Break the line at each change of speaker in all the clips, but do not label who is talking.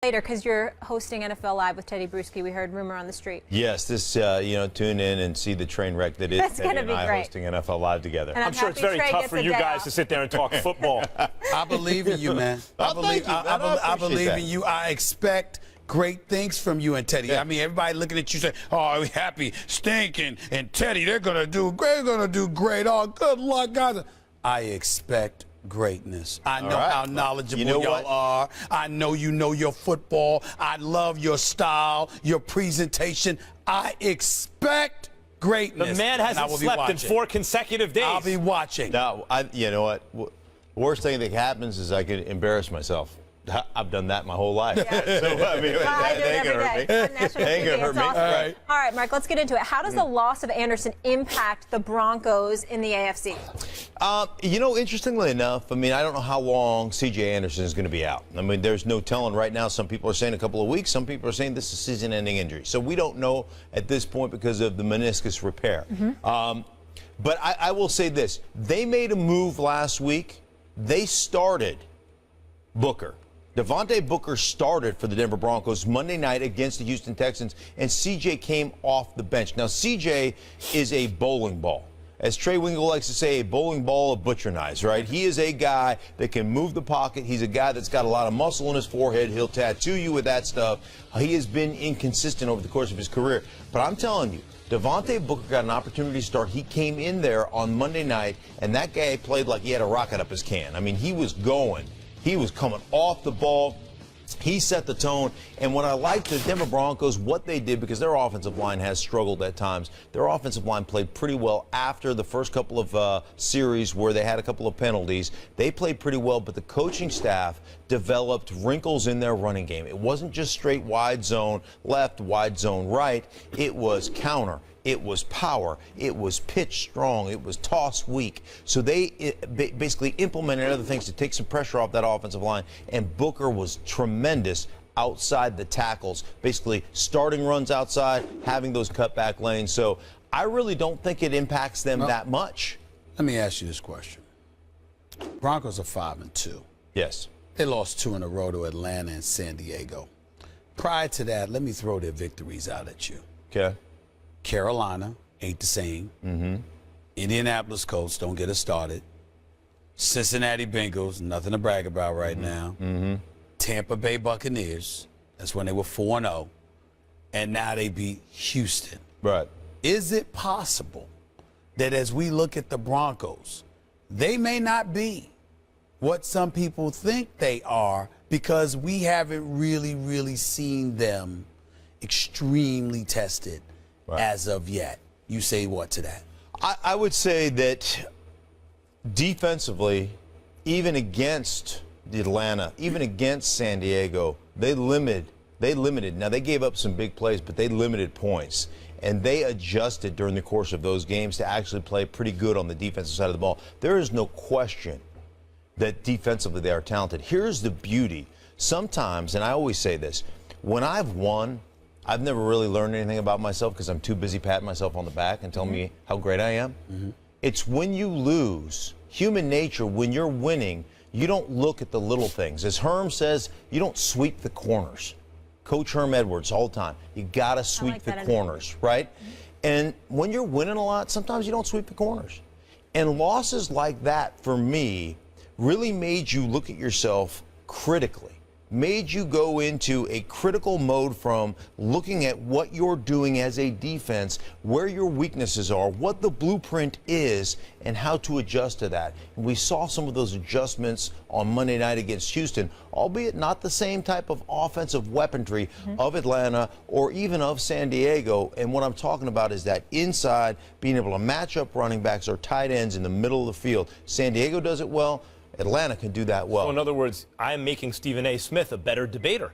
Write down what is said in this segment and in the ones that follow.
Later, because you're hosting NFL Live with Teddy Bruschi. We heard rumor on the street.
Yes, tune in and see the train wreck that is Teddy and I hosting NFL Live together.
I'm sure it's very tough for you guys to sit there and talk football.
I believe in you, man. I believe in you. I expect great things from you and Teddy.
Yeah.
I mean, everybody looking at you saying, "Oh, we happy, stinking," and Teddy, they're gonna do great. They're gonna do great. Oh, good luck, guys. I expect greatness. I know how knowledgeable y'all are. I know you know your football. I love your style, your presentation. I expect greatness.
The man hasn't slept in 4 consecutive days.
I'll be watching.
Now, you know what? The worst thing that happens is I could embarrass myself. I've done that my whole life.
Yeah.
So, I mean, they ain't gonna hurt me. They ain't gonna hurt me.
Awesome. All right, Mark, let's get into it. How does the loss of Anderson impact the Broncos in the AFC?
Interestingly enough, I mean, I don't know how long C.J. Anderson is going to be out. I mean, there's no telling right now. Some people are saying a couple of weeks. Some people are saying this is a season-ending injury. So we don't know at this point because of the meniscus repair. But I will say this. They made a move last week. They started Booker. Devontae Booker started for the Denver Broncos Monday night against the Houston Texans, and C.J. came off the bench. Now, C.J. is a bowling ball. As Trey Wingle likes to say, a bowling ball of butcher knives, right? He is a guy that can move the pocket. He's a guy that's got a lot of muscle in his forehead. He'll tattoo you with that stuff. He has been inconsistent over the course of his career. But I'm telling you, Devontae Booker got an opportunity to start. He came in there on Monday night, and that guy played like he had a rocket up his can. I mean, he was going. He was coming off the ball. He set the tone. And what I liked the Denver Broncos, what they did, because their offensive line has struggled at times, their offensive line played pretty well after the first couple of series where they had a couple of penalties. They played pretty well, but the coaching staff developed wrinkles in their running game. It wasn't just straight wide zone left, wide zone right. It was counter. It was power. It was pitch strong. It was toss weak. So they basically implemented other things to take some pressure off that offensive line. And Booker was tremendous outside the tackles, basically starting runs outside, having those cutback lanes. So I really don't think it impacts them that much.
Let me ask you this question. Broncos are 5-2.
Yes.
They lost 2 in a row to Atlanta and San Diego. Prior to that, let me throw their victories out at you.
Okay.
Carolina, ain't the same. Indianapolis Colts, don't get us started. Cincinnati Bengals, nothing to brag about right now. Tampa Bay Buccaneers, that's when they were 4-0. And now they beat Houston.
Right.
Is it possible that as we look at the Broncos, they may not be what some people think they are because we haven't really seen them extremely tested as of yet? You say what to that?
I would say that defensively, even against Atlanta, even against San Diego, they limited. Now, they gave up some big plays, but they limited points. And they adjusted during the course of those games to actually play pretty good on the defensive side of the ball. There is no question that defensively they are talented. Here's the beauty. Sometimes, and I always say this, when I've won, I've never really learned anything about myself because I'm too busy patting myself on the back and telling me how great I am. It's when you lose, human nature, when you're winning, you don't look at the little things. As Herm says, you don't sweep the corners. Coach Herm Edwards all the time. You got to sweep the corners, right? And when you're winning a lot, sometimes you don't sweep the corners. And losses like that, for me, really made you look at yourself critically. Made you go into a critical mode from looking at what you're doing as a defense, where your weaknesses are, what the blueprint is, and how to adjust to that. And we saw some of those adjustments on Monday night against Houston, albeit not the same type of offensive weaponry of Atlanta or even of San Diego. And what I'm talking about is that inside, being able to match up running backs or tight ends in the middle of the field. San Diego does it well. Atlanta can do that well.
So in other words, I am making Stephen A. Smith a better debater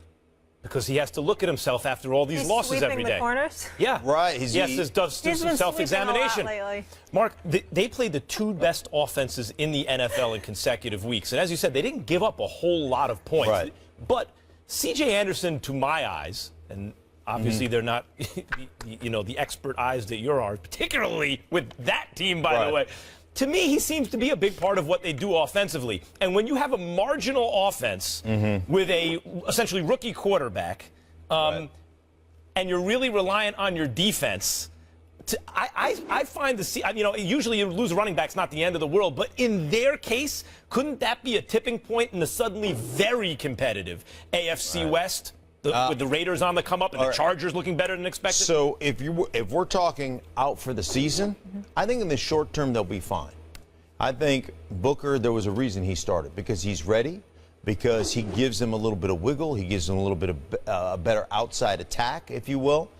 because he has to look at himself after all these losses every day.
The corners?
Yeah.
Right.
He does some self-examination. Mark, they played the 2 best offenses in the NFL in consecutive weeks. And as you said, they didn't give up a whole lot of points.
Right.
But C.J. Anderson, to my eyes, and obviously they're not, the expert eyes that yours are, particularly with that team, by the way. To me, he seems to be a big part of what they do offensively. And when you have a marginal offense with a essentially rookie quarterback, and you're really reliant on your defense, I find usually you lose a running back's not the end of the world, but in their case, couldn't that be a tipping point in the suddenly very competitive AFC West? With the Raiders on the come up and the Chargers looking better than expected?
So if we're talking out for the season, I think in the short term they'll be fine. I think Booker, there was a reason he started, because he's ready, because he gives them a little bit of wiggle, he gives them a little bit of a better outside attack, if you will.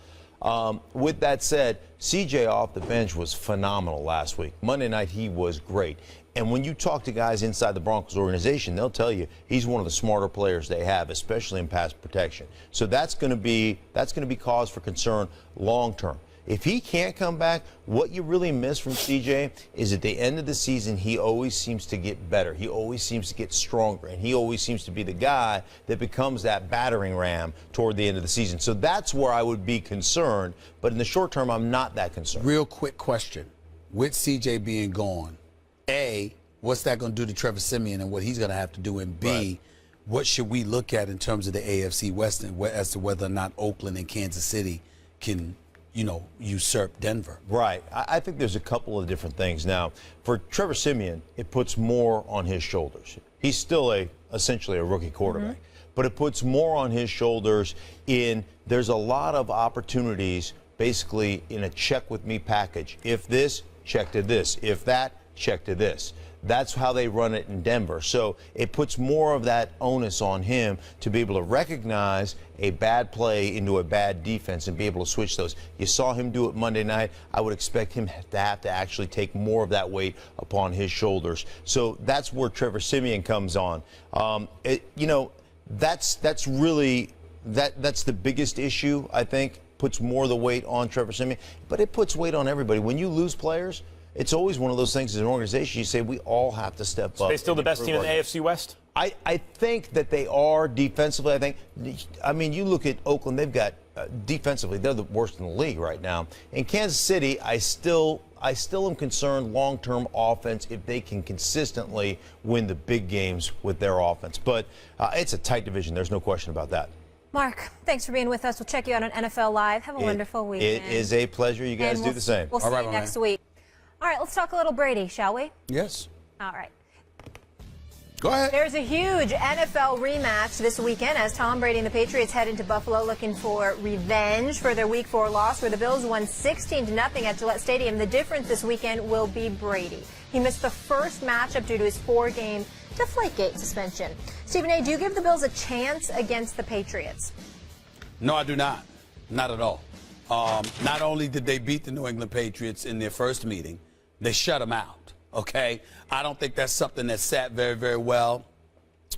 With that said, CJ off the bench was phenomenal last week. Monday night he was great. And when you talk to guys inside the Broncos organization, they'll tell you he's one of the smarter players they have, especially in pass protection. So that's going to be cause for concern long term. If he can't come back, what you really miss from CJ is at the end of the season, he always seems to get better. He always seems to get stronger, and he always seems to be the guy that becomes that battering ram toward the end of the season. So that's where I would be concerned. But in the short term, I'm not that concerned.
Real quick question. With CJ being gone, A, what's that going to do to Trevor Siemian and what he's going to have to do? And B, what should we look at in terms of the AFC West as to whether or not Oakland and Kansas City can usurp Denver?
Right. I think there's a couple of different things. Now, for Trevor Siemian, it puts more on his shoulders. He's still essentially a rookie quarterback, but it puts more on his shoulders there's a lot of opportunities basically in a check with me package. If this, check to this. If that, check to this. That's how they run it in Denver. So it puts more of that onus on him to be able to recognize a bad play into a bad defense and be able to switch those. You saw him do it Monday night. I would expect him to have to actually take more of that weight upon his shoulders. So that's where Trevor Siemian comes on. That's really that's the biggest issue, I think. Puts more of the weight on Trevor Siemian, but it puts weight on everybody. When you lose players, it's always one of those things as an organization, you say we all have to step up.
Are they still the best team in the AFC West?
I think that they are defensively. I mean, you look at Oakland, they've got defensively, they're the worst in the league right now. In Kansas City, I still am concerned long-term offense if they can consistently win the big games with their offense. But it's a tight division. There's no question about that.
Mark, thanks for being with us. We'll check you out on NFL Live. Have a wonderful weekend.
It is a pleasure. You guys do the same.
We'll see you next week. All right, let's talk a little Brady, shall we?
Yes.
All right.
Go ahead.
There's a huge NFL rematch this weekend as Tom Brady and the Patriots head into Buffalo looking for revenge for their Week 4 loss, where the Bills won 16-0 at Gillette Stadium. The difference this weekend will be Brady. He missed the first matchup due to his 4-game Deflategate suspension. Stephen A., do you give the Bills a chance against the Patriots?
No, I do not. Not at all. Not only did they beat the New England Patriots in their first meeting, they shut them out, okay? I don't think that's something that sat very, very well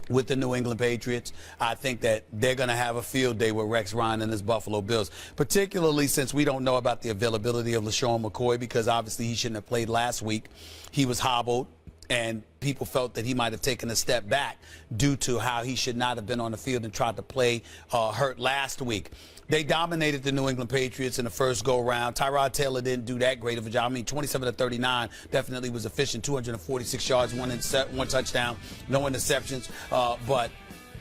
with the New England Patriots. I think that they're going to have a field day with Rex Ryan and his Buffalo Bills, particularly since we don't know about the availability of LaShawn McCoy, because obviously he shouldn't have played last week. He was hobbled, and people felt that he might have taken a step back due to how he should not have been on the field and tried to play hurt last week. They dominated the New England Patriots in the first go-round. Tyrod Taylor didn't do that great of a job. I mean, 27-39 definitely was efficient. 246 yards, one touchdown, no interceptions. But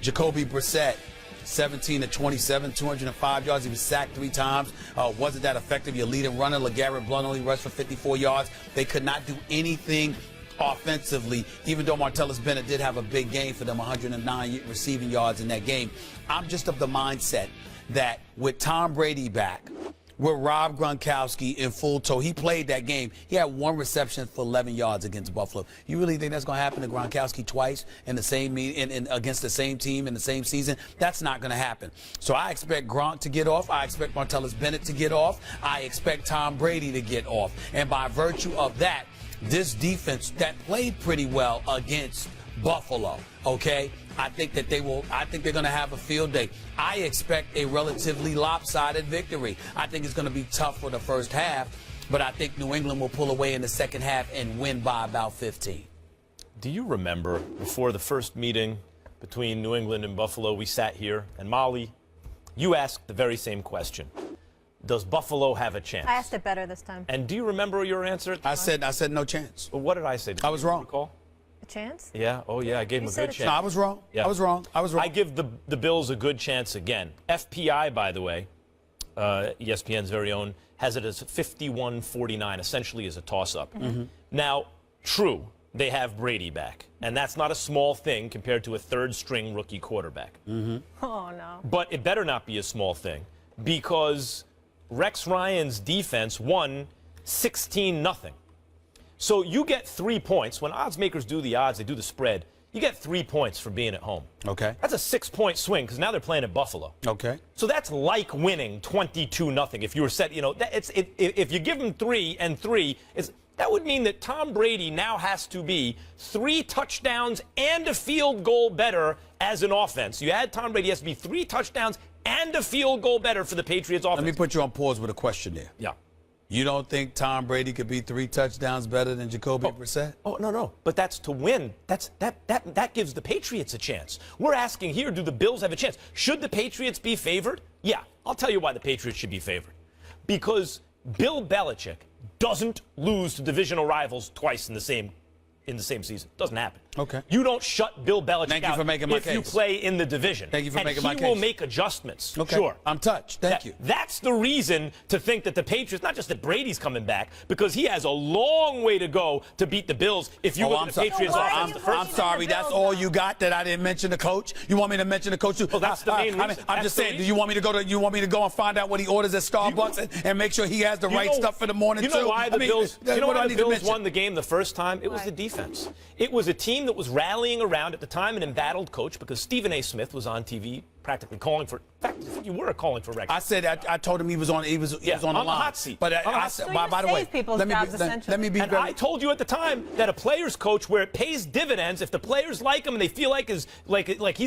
Jacoby Brissett, 17-27, 205 yards. He was sacked 3 times. Wasn't that effective? Your leading runner, LeGarrette Blount, only rushed for 54 yards. They could not do anything offensively, even though Martellus Bennett did have a big game for them, 109 receiving yards in that game. I'm just of the mindset that with Tom Brady back, with Rob Gronkowski in full tow, he played that game. He had 1 reception for 11 yards against Buffalo. You really think that's going to happen to Gronkowski twice in the same against the same team in the same season? That's not going to happen. So I expect Gronk to get off. I expect Martellus Bennett to get off. I expect Tom Brady to get off. And by virtue of that, this defense that played pretty well against Buffalo, okay? I think they're going to have a field day. I expect a relatively lopsided victory. I think it's going to be tough for the first half, but I think New England will pull away in the second half and win by about 15.
Do you remember before the first meeting between New England and Buffalo, we sat here, and Molly, you asked the very same question. Does Buffalo have a chance?
I asked it better this time.
And do you remember your answer?
I said no chance.
Well, what did I say?
I was wrong.
Recall?
A chance?
Yeah. Oh, yeah. I gave him a good chance.
No, I was wrong.
Yeah.
I was wrong.
I give the Bills a good chance again. FPI, by the way, ESPN's very own, has it as 51-49, essentially as a toss-up. Now, true, they have Brady back, and that's not a small thing compared to a third-string rookie quarterback.
Oh, no.
But it better not be a small thing, because Rex Ryan's defense won 16-0. So you get 3 points. When odds makers do the odds, they do the spread, you get 3 points for being at home.
Okay.
That's a 6-point swing because now they're playing at Buffalo.
Okay.
So that's like winning 22-0. If you were set, if you give them 3 and 3, that would mean that Tom Brady now has to be 3 touchdowns and a field goal better as an offense. You add Tom Brady, has to be 3 touchdowns and a field goal better for the Patriots offense.
Let me put you on pause with a question there.
Yeah.
You don't think Tom Brady could be 3 touchdowns better than Jacoby Brissett?
Oh, no. But that's to win. That gives the Patriots a chance. We're asking here, do the Bills have a chance? Should the Patriots be favored? Yeah. I'll tell you why the Patriots should be favored. Because Bill Belichick doesn't lose to divisional rivals twice in the same season. Doesn't happen.
Okay.
You don't shut Bill Belichick out
for making my
if you
case.
play in the division.
Thank you for making my case.
He will make adjustments.
Okay.
Sure.
I'm touched. Thank you.
That's the reason to think that the Patriots, not just that Brady's coming back, because he has a long way to go to beat the Bills if you look at the Patriots offense the first
I'm sorry. That's all you got that I didn't mention the coach? You want me to mention the coach too?
Well, that's the main reason.
I'm just saying, do you want me to go and find out what he orders at Starbucks and make sure he has the right stuff for the morning too?
You know why the Bills
mention?
won the game the first time? It was the defense. It was a team that was rallying around at the time an embattled coach because Stephen A. Smith was on TV practically calling for. In fact, I think you were calling for Rex.
I said I told him he was on the line.
Hot seat.
But I said, by the way, let me be
and I told you at the time that a player's coach, where it pays dividends, if the players like him and they feel like he's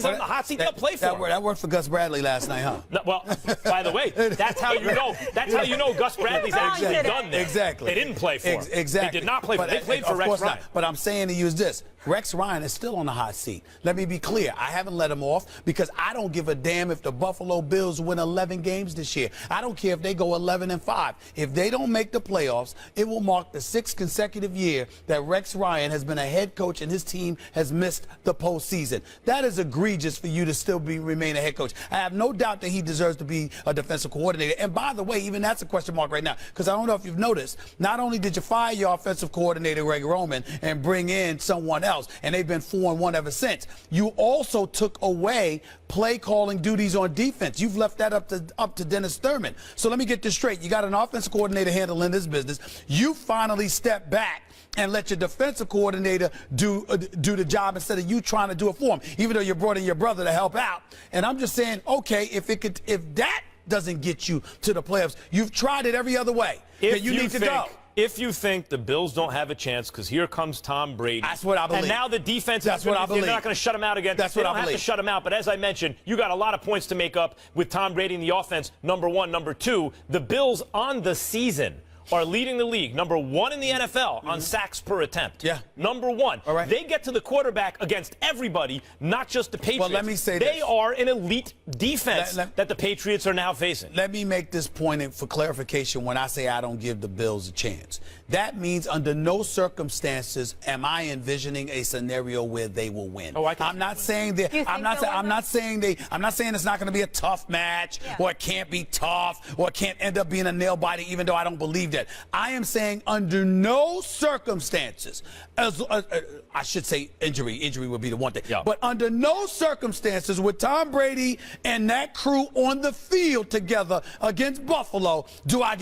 on the hot seat, they'll play for him.
That worked for Gus Bradley last night, huh?
No, well, by the way, that's how you know. That's how you know Gus Bradley's actually done there.
Exactly.
They didn't play for him.
Exactly.
They did not play for him. They played for Rex Ryan.
But I'm saying to you is this. Rex Ryan is still on the hot seat. Let me be clear. I haven't let him off because I don't give a damn if the Buffalo Bills win 11 games this year. I don't care if they go 11-5. If they don't make the playoffs, it will mark the 6th consecutive year that Rex Ryan has been a head coach and his team has missed the postseason. That is egregious for you to still remain a head coach. I have no doubt that he deserves to be a defensive coordinator. And by the way, even that's a question mark right now because I don't know if you've noticed, not only did you fire your offensive coordinator, Greg Roman, and bring in someone else, and they've been 4-1 ever since. You also took away play calling duties on defense. You've left that up to Dennis Thurman. So let me get this straight. You got an offensive coordinator handling this business. You finally step back and let your defensive coordinator do the job instead of you trying to do it for him, even though you brought in your brother to help out. And I'm just saying, okay, if that doesn't get you to the playoffs, you've tried it every other way. Then you need to go.
If you think the Bills don't have a chance because here comes Tom Brady.
That's what I believe.
And now the defense
That's what I believe.
They're not going to shut him out again.
That's what I believe.
They don't have to shut him out. But as I mentioned, you got a lot of points to make up with Tom Brady in the offense, number one. Number two, the Bills on the season are leading the league, number one in the NFL on sacks per attempt.
Yeah.
Number one.
All right.
They get to the quarterback against everybody, not just the Patriots.
Well, let me say
they
this.
are an elite defense that the Patriots are now facing.
Let me make this point for clarification when I say I don't give the Bills a chance. That means under no circumstances am I envisioning a scenario where they will win. I'm not saying that. I'm not saying it's not going to be a tough match or it can't be tough or it can't end up being a nail biter, even though I don't believe that. I am saying under no circumstances, I should say injury would be the one thing.
Yeah.
But under no circumstances with Tom Brady and that crew on the field together against Buffalo do I get